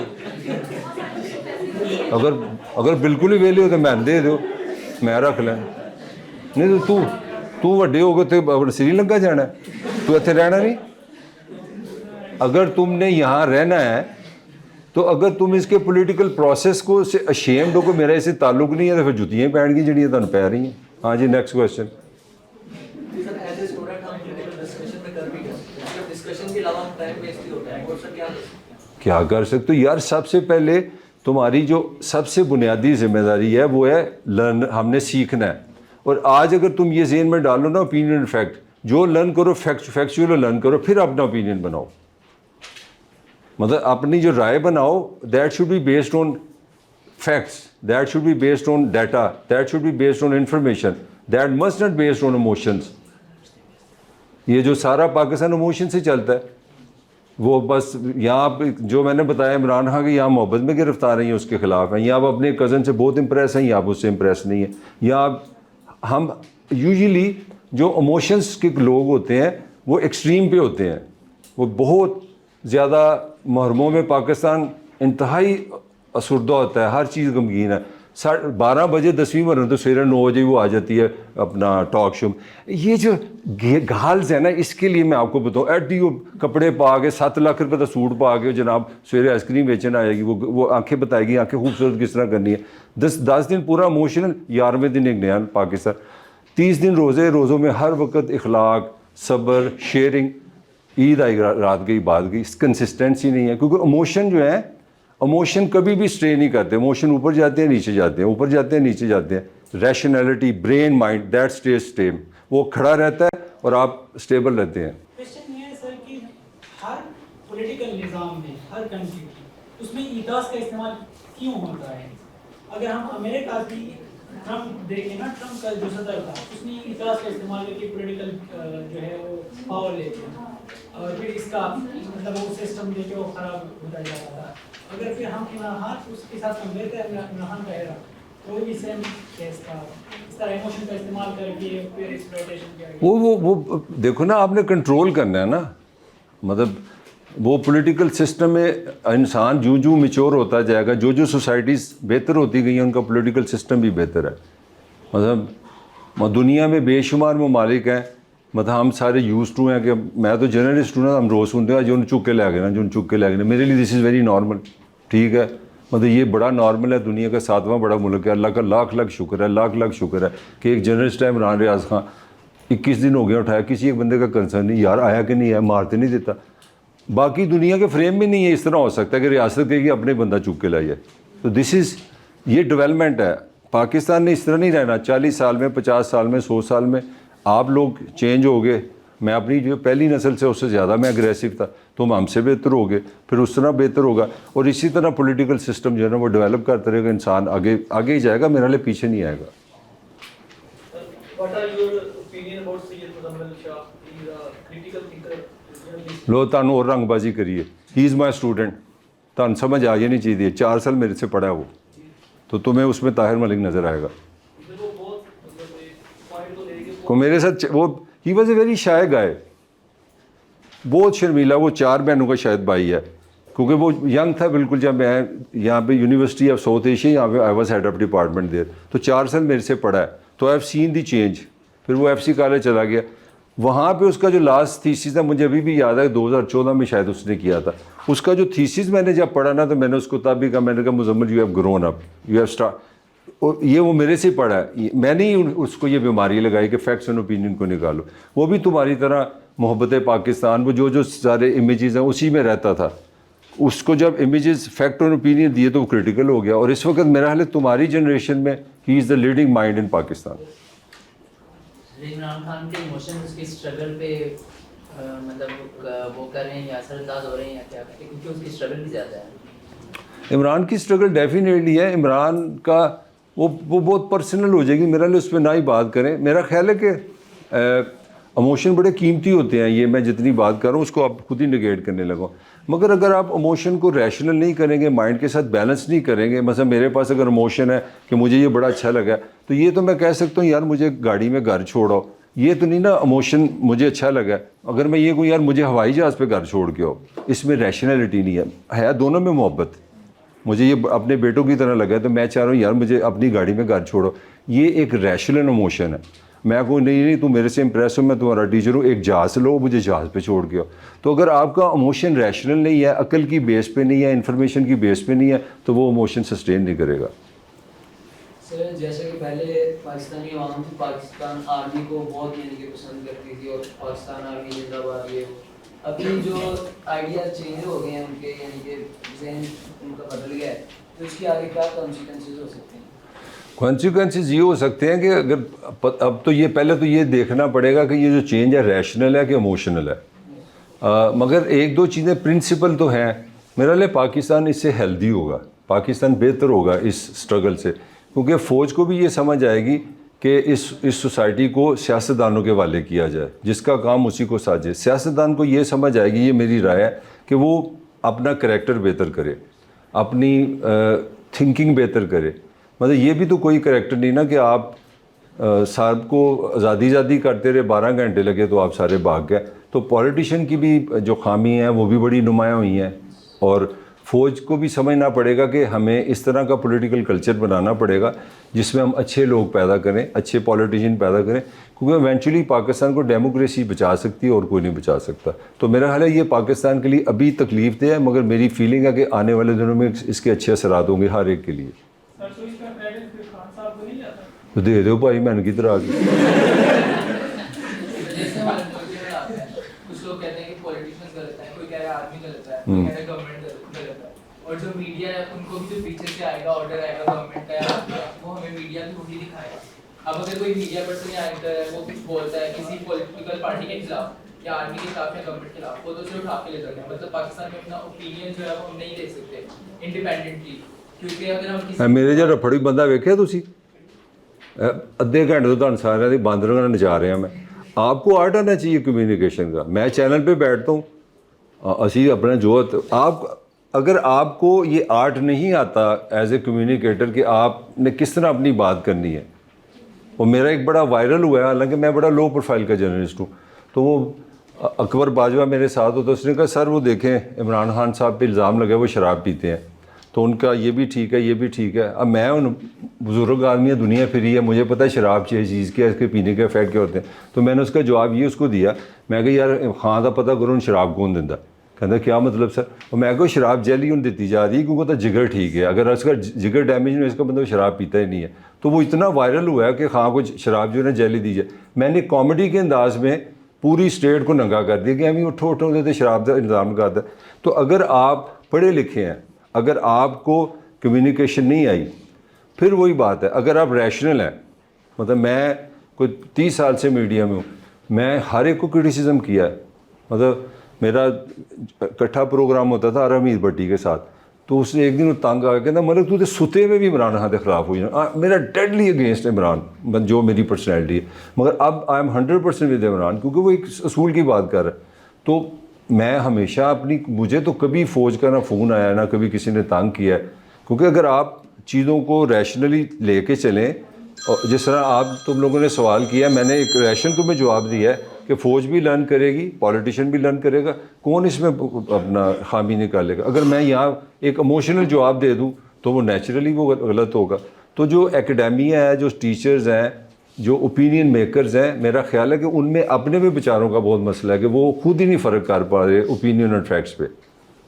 اگر بالکل ہی ویلے ہو تو میں دے دو, میں رکھ لیں. نہیں تو وڈے ہو گئے تو سری لنکا جانا ہے, تو اتنے رہنا نہیں. اگر تم نے یہاں رہنا ہے تو اگر تم اس کے پولیٹیکل پروسیس کو اشیمڈ ہو کہ میرا اسے تعلق نہیں ہے تو پھر جتیاں پہن گی جڑیاں تمہیں پہ رہی ہیں. ہاں جی, نیکسٹ کویشچن. کیا کر سکتے ہو یار؟ سب سے پہلے تمہاری جو سب سے بنیادی ذمہ داری ہے وہ ہے لرن, ہم نے سیکھنا ہے. اور آج اگر تم یہ ذہن میں ڈالو نا اوپینین اینڈ فیکٹ, جو لرن کرو فیکچوئل لرن کرو, پھر اپنا اوپینین بناؤ. مطلب اپنی جو رائے بناؤ that should be based on facts, that should be based on data, that should be based on information, that must not based on emotions. یہ جو سارا پاکستان ایموشن سے چلتا ہے, وہ بس یہاں جو میں نے بتایا عمران خان کہ یہاں محبت میں گرفتار ہیں اس کے خلاف ہیں, یا آپ اپنے کزن سے بہت امپریس ہیں یا آپ اس سے امپریس نہیں ہیں, یا ہم یوزلی جو ایموشنس کے لوگ ہوتے ہیں وہ ایکسٹریم پہ ہوتے ہیں. وہ بہت زیادہ محرموں میں پاکستان انتہائی افسردہ ہوتا ہے, ہر چیز غمگین ہے. 12 بجے 10ویں مرن تو سویرے 9 بجے وہ آ جاتی ہے اپنا ٹاک شو. یہ جو گھالز ہے نا, اس کے لیے میں آپ کو بتاؤں, ایٹ ڈی کپڑے پا کے 7 لاکھ روپے کا سوٹ پا کے جناب سویرے آئس کریم بیچنے آ جائے گی, وہ آنکھیں بتائے گی آنکھیں خوبصورت کس طرح کرنی ہے. 10 دن پورا ایموشنل, 11ویں دن ایک نیا پاکستان. 30 دن روزوں میں ہر وقت اخلاق, صبر, شیئرنگ. عید آئی رات گئی بات گئی, کنسسٹنسی نہیں ہے. کیونکہ ایموشن جو ہے, ایموشن کبھی بھی اسٹے نہیں کرتے. ایموشن اوپر جاتے ہیں نیچے جاتے ہیں, اوپر جاتے ہیں نیچے جاتے ہیں. Rationality, brain, mind, that stays steam, وہ کھڑا رہتا ہے اور آپ اسٹیبل رہتے ہیں. کویشچن یہ ہے سر کہ ہر پولیٹیکل نظام میں, ہر کنٹری اس میں ایتاس کا استعمال کیوں ہوتا ہے؟ اگر ہم امریکہ کی ٹرمپ دیکھیں نا, ٹرمپ کا جو صدر تھا اس نے ایتاس کا استعمال کر کے پولیٹیکل جو ہے وہ پاور لیتے ہیں, اور پھر اس کا مطلب وہ سسٹم جو کہ وہ خراب ہوتا جا رہا تھا. اگر پھر ہم عمران خان اس کے ساتھ کمپیئر کریں, عمران خان کا ایرا کوئی بھی سیم کیس تھا, اس طرح ایموشن کا استعمال کر کے پھر ایکسپلائٹیشن کیا گیا. وہ دیکھو نا, آپ نے کنٹرول کرنا ہے نا. مطلب وہ پولیٹیکل سسٹم میں انسان جو میچور ہوتا جائے گا, جو سوسائٹیز بہتر ہوتی گئی ہیں ان کا پولیٹیکل سسٹم بھی بہتر ہے. مطلب دنیا میں بے شمار ممالک ہیں, مطلب ہم سارے یوز ٹو ہیں کہ میں تو جرنلسٹ ہوں نا, ہم روز سنتے ہیں جو ان چک کے لے گئے نا, جو ان چک کے لے گئے. میرے لیے دس از ویری نارمل, ٹھیک ہے. مطلب یہ بڑا نارمل ہے, دنیا کا 7واں بڑا ملک ہے. اللہ کا لاکھ شکر ہے, لاکھ شکر ہے کہ ایک جرنلسٹ ہے عمران ریاض خان, 21 دن ہو گیا اٹھایا, کسی ایک بندے کا کنسرن نہیں یار آیا کہ نہیں ہے, مارتے نہیں دیتا. باقی دنیا کے فریم میں نہیں ہے اس طرح ہو سکتا ہے کہ ریاست کہے گی اپنے بندہ چک کے لائے جائے. تو دس از, یہ ڈیولپمنٹ ہے. پاکستان نے اس طرح نہیں رہنا. 40 سال میں, 50 سال میں, 100 سال میں آپ لوگ چینج ہو گئے. میں اپنی جو پہلی نسل سے اس سے زیادہ میں اگریسو تھا, تم ہم سے بہتر ہو گئے, پھر اس طرح بہتر ہوگا. اور اسی طرح پولیٹیکل سسٹم جو ہے نا وہ ڈیولپ کرتا رہے گا. انسان آگے ہی جائے گا, میرا لیے پیچھے نہیں آئے گا. What are your opinion about Sayyid Muzammil Shah? He is a critical thinker. لو تانوں اور رنگ بازی کریے. ہی از مائی اسٹوڈنٹ. تان سمجھ آ نہیں چاہیے, 4 سال میرے سے پڑھا ہے وہ, تو تمہیں اس میں طاہر ملک نظر آئے گا. کو میرے ساتھ وہ he was a very shy گائے, بہت شرمیلا. وہ 4 بہنوں کا شاید بھائی ہے, کیونکہ وہ ینگ تھا بالکل جب میں یہاں پہ یونیورسٹی آف ساؤتھ ایشیا یہاں پہ I was head of department there. تو 4 سال میرے سے پڑھا ہے, تو I have seen the change. پھر وہ ایف سی کالج چلا گیا. وہاں پہ اس کا جو لاسٹ تھیسس تھا, مجھے ابھی بھی یاد ہے 2014 میں شاید اس نے کیا تھا. اس کا جو تھیسس میں نے جب پڑھا نا, تو میں نے اس کو تب بھی کہا, میں نے کہا Muzammil you have grown up, you have start. اور یہ وہ میرے سے پڑھا ہے, میں نے ہی اس کو یہ بیماری لگائی کہ فیکٹس اینڈ اوپینین کو نکالو. وہ بھی تمہاری طرح محبت پاکستان, وہ جو سارے امیجز ہیں اسی میں رہتا تھا. اس کو جب امیجز فیکٹ اور اوپینین دیے تو وہ کریٹیکل ہو گیا. اور اس وقت میرا خیال ہے تمہاری جنریشن میں ہی از the leading mind in Pakistan. Imran Khan کے ایموشن اس کی اسٹرگل پہ مطلب وہ کر رہے ہیں یا اثر انداز ہو رہے ہیں یا کیا کرتے ہیں, کیونکہ اس کی اسٹرگل بھی زیادہ ہے. عمران کی اسٹرگل ڈیفینیٹلی ہے. عمران کا وہ بہت پرسنل ہو جائے گی, میرا لیے اس پہ نہ ہی بات کریں. میرا خیال ہے کہ ایموشن بڑے قیمتی ہوتے ہیں. یہ میں جتنی بات کر رہا ہوں اس کو آپ خود ہی نگیٹ کرنے لگا. مگر اگر آپ ایموشن کو ریشنل نہیں کریں گے، مائنڈ کے ساتھ بیلنس نہیں کریں گے، مثلا میرے پاس اگر ایموشن ہے کہ مجھے یہ بڑا اچھا لگا تو یہ تو میں کہہ سکتا ہوں یار مجھے گاڑی میں گھر چھوڑو، یہ تو نہیں نا ایموشن مجھے اچھا لگا. اگر میں یہ کہوں یار مجھے ہوائی جہاز پہ گھر چھوڑ کے آؤ، اس میں ریشنلٹی نہیں ہے دونوں میں محبت. مجھے یہ اپنے بیٹوں کی طرح لگا ہے تو میں چاہ رہا ہوں یار مجھے اپنی گاڑی میں گھر چھوڑو، یہ ایک ریشنل ایموشن ہے. میں کوئی نہیں تو میرے سے امپریس ہو، میں تمہارا ٹیچر ہوں، ایک جہاز لو مجھے جہاز پہ چھوڑ کے آؤ. تو اگر آپ کا ایموشن ریشنل نہیں ہے، عقل کی بیس پہ نہیں ہے، انفارمیشن کی بیس پہ نہیں ہے، تو وہ ایموشن سسٹین نہیں کرے گا. سر جیسے کہ پہلے پاکستانی عوام تھی پاکستان آرمی کو بہت یعنی کہ پسند کرتی تھی اور پاکستان آرمی زندہ باد یہ ابھی جو آئیڈیاز چینج ہو گئے ہیں ان کے یعنی کہ ذہن ان کا بدل گیا ہے، تو اس کی آگے کیا کانسیکوینسز ہو سکتے ہیں؟ کانسیکوینسز یہ ہو سکتے ہیں کہ اگر اب تو یہ پہلے تو یہ دیکھنا پڑے گا کہ یہ جو چینج ہے ریشنل ہے کہ ایموشنل ہے. مگر ایک دو چیزیں پرنسپل تو ہیں. میرا لئے پاکستان اس سے ہیلدی ہوگا، پاکستان بہتر ہوگا اس سٹرگل سے، کیونکہ فوج کو بھی یہ سمجھ آئے گی کہ اس سوسائٹی کو سیاستدانوں کے حوالے کیا جائے، جس کا کام اسی کو ساجے. سیاستدان کو یہ سمجھ آئے گی، یہ میری رائے ہے، کہ وہ اپنا کریکٹر بہتر کرے، اپنی تھنکنگ بہتر کرے. مطلب یہ بھی تو کوئی کریکٹر نہیں نا کہ آپ صاحب کو آزادی کرتے رہے، 12 گھنٹے لگے تو آپ سارے بھاگ گئے. تو پولیٹیشین کی بھی جو خامی ہیں وہ بھی بڑی نمایاں ہوئی ہیں، اور فوج کو بھی سمجھنا پڑے گا کہ ہمیں اس طرح کا پولیٹیکل کلچر بنانا پڑے گا جس میں ہم اچھے لوگ پیدا کریں، اچھے پولیٹیشین پیدا کریں، کیونکہ ایونچولی پاکستان کو ڈیموکریسی بچا سکتی ہے اور کوئی نہیں بچا سکتا. تو میرا خیال ہے یہ پاکستان کے لیے ابھی تکلیف دہ ہے، مگر میری فیلنگ ہے کہ آنے والے دنوں میں اس کے اچھے اثرات ہوں گے ہر ایک کے لیے. تو دے دو بھائی میں نے کی طرح آگے. کچھ لوگ کہتے ہیں کہ پولیٹیشین غلط ہے، کوئی کہہ رہا ہے آرمی غلط ہے، کوئی کہہ رہا ہے گورنمنٹ غلط ہے، اور جو میڈیا ہے ان کو بھی جو پیچھے سے آئے گا آرڈر آئے گا گورنمنٹ کا وہ ہمیں میڈیا کی اونگلی دکھائے گا. اب اگر کوئی میڈیا پرسن یا اینکر ہے وہ کچھ بولتا ہے کسی پولیٹیکل پارٹی کے خلاف یا آرمی کے خلاف یا گورنمنٹ کے خلاف، وہ تو اسے اٹھا کے لے سکتے ہیں. مطلب پاکستان میں اپنا اوپینین جو ہے وہ ہم نہیں دے سکتے انڈیپینڈنٹلی، کیونکہ اگر ہم کسی میرے جو رفڑی بندہ ویکھیا تسی ادھے گھنٹے تو تھانوں سارے دی باندر نچا رہے ہیں. میں آپ کو آرٹ آنا چاہیے کمیونیکیشن کا. میں چینل پہ بیٹھتا ہوں، اسی اپنا جو آپ اگر آپ کو یہ آرٹ نہیں آتا ایز اے کمیونیکیٹر کہ آپ نے کس طرح اپنی بات کرنی ہے. اور میرا ایک بڑا وائرل ہوا ہے، حالانکہ میں بڑا لو پروفائل کا جرنلسٹ ہوں، تو وہ اکبر باجوہ میرے ساتھ ہوتا، اس نے کہا سر وہ دیکھیں عمران خان صاحب پہ الزام لگا وہ شراب پیتے ہیں، تو ان کا یہ بھی ٹھیک ہے یہ بھی ٹھیک ہے. اب میں ان بزرگ آدمی دنیا پھری ہے، مجھے پتہ ہے شراب چیز کیا، اس کے پینے کے افیکٹ کیا ہوتے ہیں. تو میں نے اس کا جواب یہ اس کو دیا، میں کہ یار خان کا پتہ کرو شراب کون دیندا. کہتا کیا مطلب سر؟ اور میں کہ شراب جیلی ان دیتی جا رہی ہے کیونکہ جگر ٹھیک ہے، اگر اس کا جگر ڈیمیج نہیں ہے اس کا مطلب شراب پیتا ہی نہیں ہے. تو وہ اتنا وائرل ہوا ہے کہ خان کو شراب جو ہے نا جیلی دی جائے. میں نے کامیڈی کے انداز میں پوری اسٹیٹ کو ننگا کر دیا کہ ہمیں اٹھو دیتے شراب کا انتظام کرتا ہے. تو اگر آپ پڑھے لکھے ہیں، اگر آپ کو کمیونیکیشن نہیں آئی، پھر وہی بات ہے. اگر آپ ریشنل ہیں، مطلب میں کوئی 30 سال سے میڈیا میں ہوں، میں ہر ایک کو کرٹیسزم کیا ہے. مطلب میرا اکٹھا پروگرام ہوتا تھا حمید بٹی کے ساتھ، تو اس نے ایک دن وہ تنگ آ کے کہنا مطلب تو ستے میں بھی عمران خان کے خلاف ہوئی نا. میرا ڈیڈلی اگینسٹ عمران جو میری پرسنالٹی ہے، مگر اب آئی ایم 100% ود عمران کیونکہ وہ ایک اصول کی بات کر رہا ہے. تو میں ہمیشہ مجھے تو کبھی فوج کا نہ فون آیا نہ کبھی کسی نے تنگ کیا ہے، کیونکہ اگر آپ چیزوں کو ریشنلی لے کے چلیں، جس طرح تم لوگوں نے سوال کیا، میں نے ایک ریشن کو میں جواب دیا ہے کہ فوج بھی لرن کرے گی، پولیٹیشین بھی لرن کرے گا، کون اس میں اپنا خامی نکالے گا. اگر میں یہاں ایک ایموشنل جواب دے دوں تو وہ نیچرلی وہ غلط ہوگا. تو جو اکیڈیمیا ہے، جو ٹیچرز ہیں، جو اوپینین میکرز ہیں، میرا خیال ہے کہ ان میں اپنے بھی بیچاروں کا بہت مسئلہ ہے کہ وہ خود ہی نہیں فرق کر پا رہے اوپینین اور فیکٹس پہ.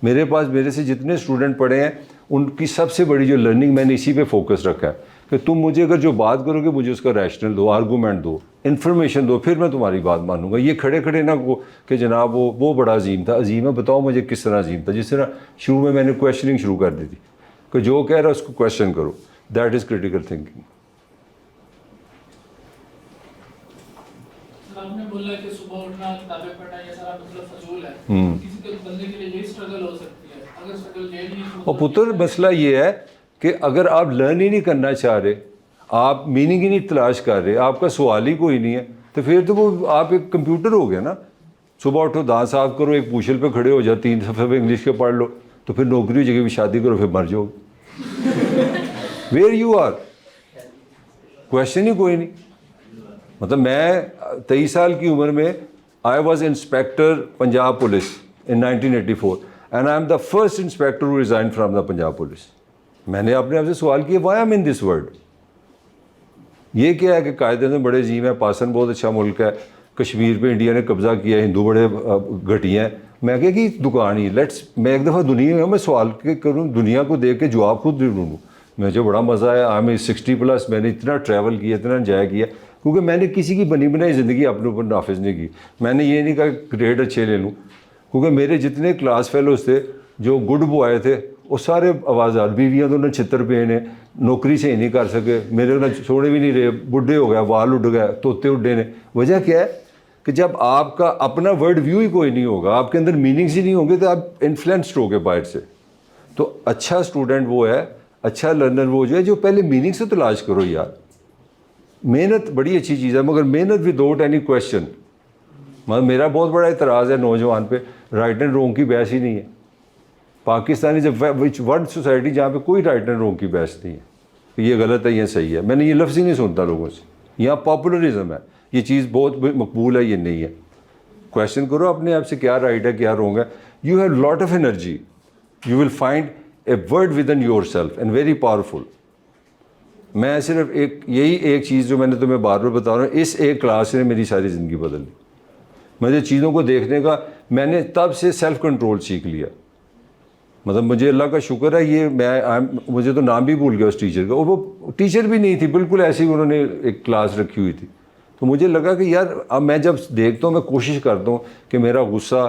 میرے سے جتنے اسٹوڈنٹ پڑھے ہیں ان کی سب سے بڑی جو لرننگ میں نے اسی پہ فوکس رکھا ہے کہ تم مجھے اگر جو بات کرو گے مجھے اس کا ریشنل دو، آرگومنٹ دو، انفارمیشن دو، پھر میں تمہاری بات مانوں گا. یہ کھڑے نہ کہ جناب وہ بڑا عظیم تھا. عظیم ہے بتاؤ مجھے کس طرح عظیم تھا. جس طرح شروع میں نے کویشچننگ شروع کر دی تھی کہ جو کہہ رہا ہے اس کو کویشچن کرو، دیٹ از کریٹیکل تھنکنگ. آپ نے بولا کہ صبح اٹھنا کتابیں پڑھنا یہ سارا مطلب فضول ہے، کسی کے بندے کے لیے یہ اسٹرگل ہو سکتی ہے اگر اسٹرگل یہ نہیں. اور پتر مسئلہ یہ ہے کہ اگر آپ لرن ہی نہیں کرنا چاہ رہے، آپ میننگ ہی نہیں تلاش کر رہے، آپ کا سوال ہی کوئی نہیں ہے، تو پھر تو وہ آپ ایک کمپیوٹر ہو گیا نا. صبح اٹھو دانت صاف کرو, ایک پوچھل پہ کھڑے ہو جاؤ, 3 صفحے انگلش کے پڑھ لو, تو پھر نوکری ہو جائے گی, شادی کرو, پھر مر جاؤ. ویئر یو آر, کویشچن ہی کوئی نہیں. مطلب میں 23 سال کی عمر میں I was inspector Punjab police in 1984 and I am the first inspector who resign from the Punjab police. میں نے اپنے آپ سے سوال کیا, why am in this world. یہ کیا ہے کہ قائد اعظم بڑے عظیم ہے, پاکستان بہت اچھا ملک ہے, کشمیر پہ انڈیا نے قبضہ کیا, ہندو بڑے گھٹیا ہیں. میں کہا کہ دکان ہی میں ایک دفعہ دنیا میں سوال کروں, دنیا کو دیکھ کے جواب خود ڈھونڈوں. مجھے بڑا مزہ آیا, آئی ایم 60+, میں نے اتنا ٹریول کیا, اتنا انجوائے کیا, کیونکہ میں نے کسی کی بنی بنائی زندگی اپنے اوپر نافذ نہیں کی. میں نے یہ نہیں کہا کہ گریڈ اچھے لے لوں, کیونکہ میرے جتنے کلاس فیلوز تھے جو گڈ بوائے تھے وہ سارے آوازدار, بیویاں تو انہیں چھتر پہ نے, نوکری سے ہی نہیں کر سکے, میرے انہیں چھوڑے بھی نہیں رہے, بڈھے ہو گیا, وال اڈ گیا, طوطے اڈے نے. وجہ کیا ہے کہ جب آپ کا اپنا ورڈ ویو ہی کوئی نہیں ہوگا, آپ کے اندر میننگس ہی نہیں ہوں گے, تو آپ انفلوئنسڈ ہو گے باہر سے. تو اچھا اسٹوڈنٹ وہ ہے, اچھا لرنر وہ جو ہے جو پہلے میننگ سے تلاش کرو یار. محنت بڑی اچھی چیز ہے, مگر محنت وداؤٹ اینی کویشچن. مگر میرا بہت بڑا اعتراض ہے نوجوان پہ, رائٹ اینڈ رونگ کی بحث ہی نہیں ہے. پاکستانی جب ورلڈ سوسائٹی جہاں پہ کوئی رائٹ اینڈ رونگ کی بحث نہیں ہے, یہ غلط ہے, یہ صحیح ہے, میں نے یہ لفظ ہی نہیں سنتا لوگوں سے. یہاں پاپولرزم ہے, یہ چیز بہت مقبول ہے, یہ نہیں ہے. کویشچن کرو اپنے آپ سے, کیا رائٹ ہے کیا رونگ ہے. You have lot of energy, you will find a word with in your self and very powerful. میں صرف یہی ایک چیز جو میں نے تمہیں بار بار بتا رہا ہوں, اس ایک کلاس نے میری ساری زندگی بدل دی. مجھے چیزوں کو دیکھنے کا, میں نے تب سے سیلف کنٹرول سیکھ لیا. مطلب مجھے اللہ کا شکر ہے, یہ مجھے تو نام بھی بھول گیا اس ٹیچر کا, اور وہ ٹیچر بھی نہیں تھی, بالکل ایسی انہوں نے ایک کلاس رکھی ہوئی تھی. تو مجھے لگا کہ یار اب میں جب دیکھتا ہوں, میں کوشش کرتا ہوں کہ میرا غصہ,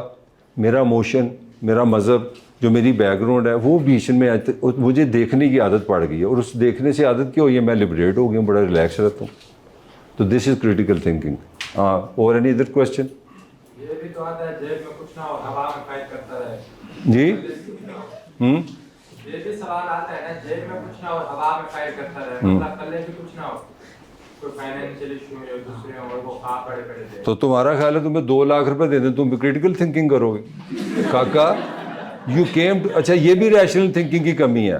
میرا ایموشن, میرا مذہب, جو میری بیک گراؤنڈ ہے, وہ بیچ میں مجھے دیکھنے کی عادت پڑ گئی ہے. اور اس دیکھنے سے عادت کیا ہوئی ہے, میں لبریٹ ہو گیا ہوں, بڑا ریلیکس رہتا ہوں. تو دس از کریٹیکل تھنکنگ. ہاں, اور اینی ادر کویشچن. یہ بھی تو آتا ہے جیب میں کچھ نہ ہو, ہوا میں فائٹ کرتا رہے. جی یہ بھی سوال آتا ہے نا, جیب میں کچھ نہ ہو, ہوا میں فائٹ کرتا رہے, مطلب پلے بھی کچھ نہ ہو, کوئی فائنینشیل ایشو یا دوسرے اور وہ خواب پڑے پڑے دے. تو تمہارا خیال ہے تمہیں 2 لاکھ روپے دے دیں, تم بھی کریٹیکل تھنکنگ کرو گے کاکا. یو کیم ٹو, اچھا یہ بھی ریشنل تھنکنگ کی کمی ہے.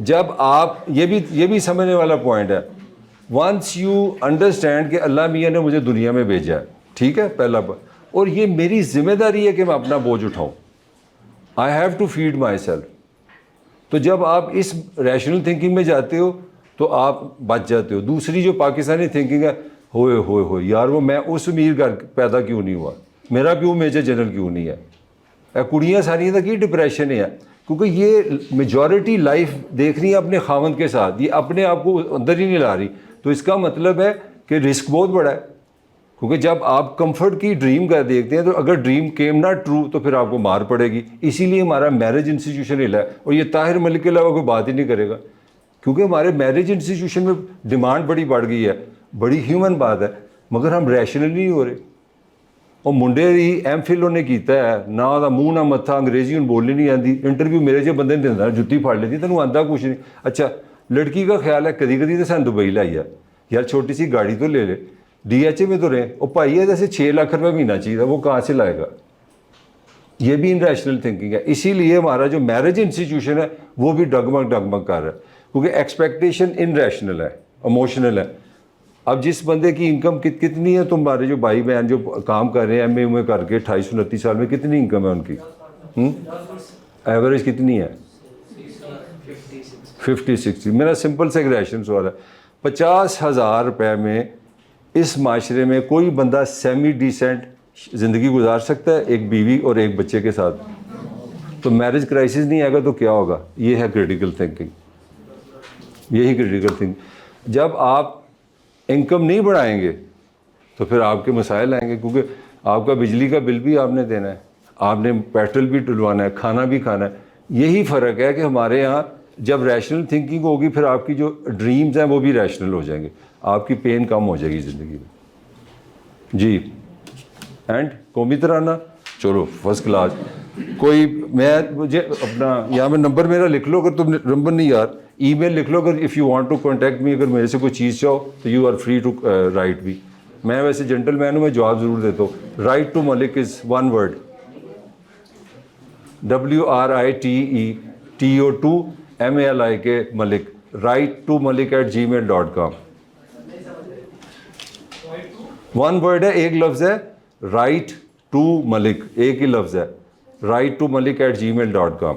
جب آپ یہ بھی سمجھنے والا پوائنٹ ہے. ونس یو انڈرسٹینڈ کہ اللہ میاں نے مجھے دنیا میں بھیجا ہے, ٹھیک ہے, پہلا بات, اور یہ میری ذمہ داری ہے کہ میں اپنا بوجھ اٹھاؤں. I have to feed myself. تو جب آپ اس ریشنل تھنکنگ میں جاتے ہو تو آپ بچ جاتے ہو. دوسری جو پاکستانی تھنکنگ ہے, ہوئے یار وہ میں اس امیر گھر پیدا کیوں نہیں ہوا, میرا کیوں میجر جنرل کیوں نہیں ہے. کڑیاں ساری تک یہ ڈپریشن ہے, کیونکہ یہ میجورٹی لائف دیکھ رہی ہے اپنے خاوند کے ساتھ, یہ اپنے آپ کو اندر ہی نہیں لا رہی. تو اس کا مطلب ہے کہ رسک بہت بڑا ہے, کیونکہ جب آپ کمفرٹ کی ڈریم کا دیکھتے ہیں تو اگر ڈریم کیم ناٹ ٹرو تو پھر آپ کو مار پڑے گی. اسی لیے ہمارا میرج انسٹیٹیوشن ہلا ہے, اور یہ طاہر ملک کے علاوہ کوئی بات ہی نہیں کرے گا, کیونکہ ہمارے میرج انسٹیٹیوشن میں ڈیمانڈ بڑی بڑھ گئی ہے. بڑی ہیومن بات ہے, مگر ہم ریشنل نہیں ہو رہے. اور منڈے ہی ایم فل انہیں کیتا ہے, نہ دا منہ نہ متھا, انگریزی ان بولنی نہیں آتی. انٹرویو میرے جو بندے نے دینا جتی پھاڑ لیتی, تینوں آتا کچھ نہیں. اچھا لڑکی کا خیال ہے کدی کدی تو سن دبئی لائی ہے, یار چھوٹی سی گاڑی تو لے لے, ڈی ایچ اے میں تو رہے. اور بھائی ہے جیسے 6 لاکھ روپے مہینہ چاہیے, وہ کہاں سے لائے گا. یہ بھی ان ریشنل تھنکنگ ہے. اسی لیے ہمارا جو میرج انسٹیٹیوشن ہے وہ بھی ڈگمگ کر رہا ہے, کیونکہ ایکسپیکٹیشن ان ریشنل ہے, ایموشنل ہے. اب جس بندے کی انکم کتنی ہے, تمہارے جو بھائی بہن جو کام کر رہے ہیں ایم اے کر کے 28-29 سال میں, کتنی انکم ہے ان کی, ایوریج کتنی ہے؟ 50-60. میرا سمپل سے ایک ریشن سوال ہے, 50,000 روپے میں اس معاشرے میں کوئی بندہ سیمی ڈیسنٹ زندگی گزار سکتا ہے ایک بیوی اور ایک بچے کے ساتھ؟ تو میرج کرائسس نہیں آئے گا تو کیا ہوگا؟ یہ ہے کریٹیکل تھنکنگ. یہی کریٹیکل تھنکنگ. جب آپ انکم نہیں بڑھائیں گے تو پھر آپ کے مسائل آئیں گے, کیونکہ آپ کا بجلی کا بل بھی آپ نے دینا ہے, آپ نے پیٹرول بھی ڈلوانا ہے, کھانا بھی کھانا ہے. یہی فرق ہے کہ ہمارے یہاں جب ریشنل تھنکنگ ہوگی پھر آپ کی جو ڈریمز ہیں وہ بھی ریشنل ہو جائیں گے, آپ کی پین کم ہو جائے گی زندگی میں. جی اینڈ قومی ترانہ, چلو فرسٹ کلاس. کوئی مجھے اپنا یہاں میں نمبر میرا لکھ لو, اگر تم نمبر نہیں یار ای میل لکھ لو, اگر if you want to contact me, اگر میرے سے کوئی چیز چاہو تو you are free to write me. میں ویسے جنٹل مین ہوں, میں جواب ضرور دیتا ہوں. Write to Malik is one word, WRITETO2MALIK Malik, write2malik@gmail.com. One word ہے, ایک لفظ ہے, رائٹ ٹو ملک, ایک ہی لفظ ہے, write2malik@gmail.com.